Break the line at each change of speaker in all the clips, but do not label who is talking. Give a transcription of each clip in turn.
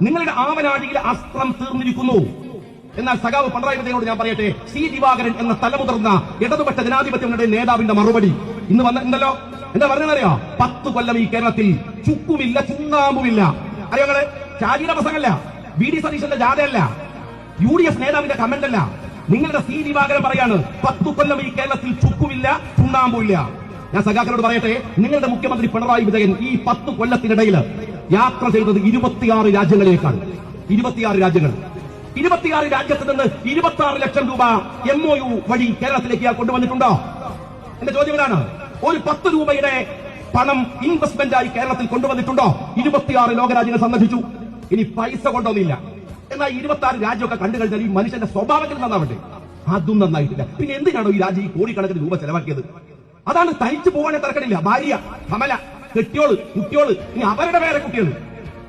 നിങ്ങളുടെ ആവനാഴിയിലെ അസ്ത്രം തീർന്നിരിക്കുന്നു. എന്നാൽ സഖാവ് പിണറായി വിജയനോട് ഞാൻ പറയട്ടെ, സി ദിവാകരൻ എന്ന തലമുതിർന്ന ഇടതുപക്ഷ ജനാധിപത്യങ്ങളുടെ നേതാവിന്റെ മറുപടി ഇന്ന് വന്നിട്ടുണ്ടല്ലോ. എന്താ പറഞ്ഞറിയോ? 10 കൊല്ലം ഈ കേരളത്തിൽ ചുക്കുമില്ല, ചുണ്ണാമ്പുമില്ല. അറിയോ നിങ്ങള്? ഷാജിയുടെ പ്രസംഗമല്ല, വി ഡി സതീശന്റെ ജാഥയല്ല, UDF നേതാവിന്റെ കമന്റ് അല്ല, നിങ്ങളുടെ സി ദിവാകരൻ പറയാണ് 10 കൊല്ലം ഈ കേരളത്തിൽ ചുക്കുമില്ല, ചുണ്ണാമ്പുമില്ല. ഞാൻ സഖാക്കളോട് പറയട്ടെ, നിങ്ങളുടെ മുഖ്യമന്ത്രി പിണറായി വിജയൻ ഈ 10 കൊല്ലത്തിനിടയിൽ യാത്ര ചെയ്തത് 26 രാജ്യങ്ങളിലേക്കാണ്. 26 രാജ്യങ്ങൾ. 26 രാജ്യത്ത് നിന്ന് 26 ലക്ഷം രൂപ MOU വഴി കേരളത്തിലേക്ക് ഇയാൾ കൊണ്ടുവന്നിട്ടുണ്ടോ? എന്റെ ചോദ്യം ഇതാണ്. ഒരു 10 രൂപയുടെ പണം ഇൻവെസ്റ്റ്മെന്റായി കേരളത്തിൽ കൊണ്ടുവന്നിട്ടുണ്ടോ? 26 ലോകരാജ്യങ്ങൾ സന്ദർശിച്ചു. ഇനി പൈസ കൊണ്ടൊന്നുമില്ല. എന്നാൽ 26 രാജ്യമൊക്കെ കണ്ടു കഴിഞ്ഞാൽ ഈ മനുഷ്യന്റെ സ്വഭാവത്തിൽ നന്നാവട്ടെ, അതും നന്നായിട്ടില്ല. പിന്നെ എന്തിനാണോ ഈ രാജ്യം ഈ കോടിക്കണക്കിന് രൂപ ചെലവാക്കിയത്? അതാണ് തനിച്ചു പോകാനേ തിരക്കടില്ല. ഭാര്യ കമല, കെട്ടിയോള്, കുട്ടിയോള്, ഇനി അവരുടെ വേറെ കുട്ടികള്,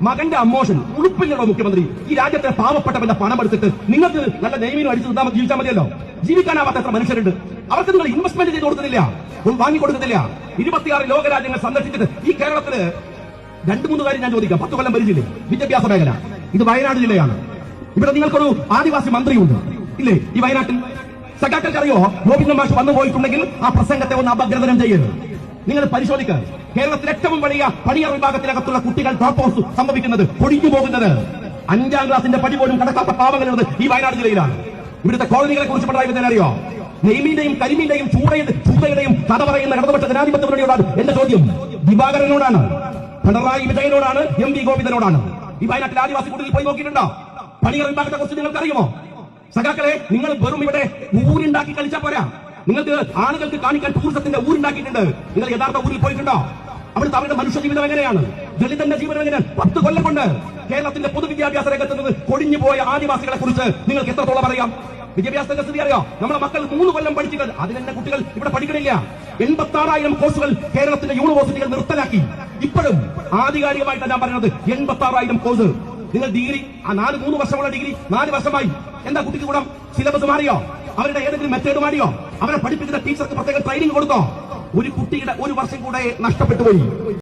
മകന്റെ അമ്മോഷൻ, ഉളുപ്പില്ലടോ മുഖ്യമന്ത്രി. ഈ രാജ്യത്തെ പാവപ്പെട്ടവന്റെ പണം എടുത്തിട്ട് നിങ്ങൾക്ക് നല്ല നെയ്മീനും അടിച്ചു തന്നാൽ ജീവിച്ചാൽ മതിയല്ലോ. ജീവിക്കാനാവാത്ത എത്ര മനുഷ്യരുണ്ട്. അവർക്ക് നിങ്ങൾ ഇൻവെസ്റ്റ്മെന്റ് ചെയ്ത് കൊടുക്കുന്നില്ല, വാങ്ങിക്കൊടുക്കുന്നില്ല. 26 ലോകരാജ്യങ്ങൾ സന്ദർശിച്ചിട്ട് ഈ കേരളത്തില് 2-3 കാര്യം ഞാൻ ചോദിക്കാം. 10 കൊല്ലം ഭരിച്ചില്ലേ വിദ്യാഭ്യാസ മേഖല? ഇത് വയനാട് ജില്ലയാണ്. ഇവിടെ നിങ്ങൾക്കൊരു ആദിവാസി മന്ത്രിയുണ്ട് ഇല്ലേ ഈ വയനാട്ടിൽ? സഖാക്കൾക്ക് അറിയോ, ഗോവിന്ദൻ മാഷ് വന്നു പോയിട്ടുണ്ടെങ്കിൽ ആ പ്രസംഗത്തെ ഒന്ന് അപഗ്രഥനം ചെയ്യരുത്. നിങ്ങൾ പരിശോധിക്കുക. കേരളത്തിൽ ഏറ്റവും വലിയ പണിയർ വിഭാഗത്തിനകത്തുള്ള കുട്ടികൾ ഡ്രോപ്പ് ഔട്ട് സംഭവിക്കുന്നത്, പൊടിഞ്ഞു പോകുന്നത്, 5ാം ക്ലാസിന്റെ പടി പോലും കടക്കാത്ത പാവങ്ങളുള്ളത് ഈ വയനാട് ജില്ലയിലാണ്. ഇവിടുത്തെ കോളനികളെ കുറിച്ച് പിണറായി വിജയൻ അറിയോ? നെയ്മീന്റെയും കരിമീന്റെയും ചൂടയുടെയും കഥ പറയുന്ന ഇടതുപക്ഷ ജനാധിപത്യ മുന്നണിയോടാണ് എന്റെ ചോദ്യം. ദിവാകരനോടാണ്, പിണറായി വിജയനോടാണ്, MV ഗോവിന്ദനോടാണ്. ഈ വയനാട്ടിലെ ആദിവാസി കുടിയിൽ പോയി നോക്കിയിട്ടുണ്ടോ? പണിയർ വിഭാഗത്തെ കുറിച്ച് നിങ്ങൾക്ക് അറിയുമോ? സഖാക്കളെ, നിങ്ങൾ വെറും ഇവിടെ ഊരുണ്ടാക്കി കളിച്ചാൽ പോരാ. നിങ്ങൾക്ക് ആളുകൾക്ക് കാണിക്കാൻ ടൂറിസത്തിന്റെ ഊരുണ്ടാക്കിയിട്ടുണ്ട്. നിങ്ങൾ യഥാർത്ഥ ഊരിൽ പോയിട്ടുണ്ടോ? അവിടുത്തെ അവരുടെ മനുഷ്യ ജീവിതം എങ്ങനെയാണ്? ദളിതന്റെ ജീവിതം എങ്ങനെയാണ്? 10 കൊല്ലം കൊണ്ട് കേരളത്തിന്റെ പൊതുവിദ്യാഭ്യാസ രംഗത്ത് നിന്ന് കൊടിഞ്ഞു പോയ ആദിവാസികളെ കുറിച്ച് നിങ്ങൾക്ക് എത്രത്തോളം അറിയാം? വിദ്യാഭ്യാസത്തിന്റെ സ്ഥിതി അറിയോ? നമ്മളെ മക്കൾ 3 കൊല്ലം പഠിച്ചത് അതിനെ കുട്ടികൾ ഇവിടെ പഠിക്കണില്ല. 86,000 കോഴ്സുകൾ കേരളത്തിന്റെ യൂണിവേഴ്സിറ്റികൾ നിർത്തലാക്കി. ഇപ്പോഴും ആധികാരികമായിട്ടാണ് ഞാൻ പറയുന്നത്, 86,000 കോഴ്സ്. നിങ്ങൾ ഡിഗ്രി, ആ 3 വർഷമുള്ള ഡിഗ്രി 4 വർഷമായി. എന്താ കുട്ടിക്ക് ഗുണം? സിലബസ് മാറിയോ? അവരുടെ ഏതെങ്കിലും മെത്തേഡ് മാറിയോ? അവരെ പഠിപ്പിക്കുന്ന ടീച്ചർക്ക് പ്രത്യേക ട്രെയിനിങ് കൊടുത്തോ? ഒരു കുട്ടിയുടെ 1 വർഷം കൂടെ നഷ്ടപ്പെട്ടു പോയി.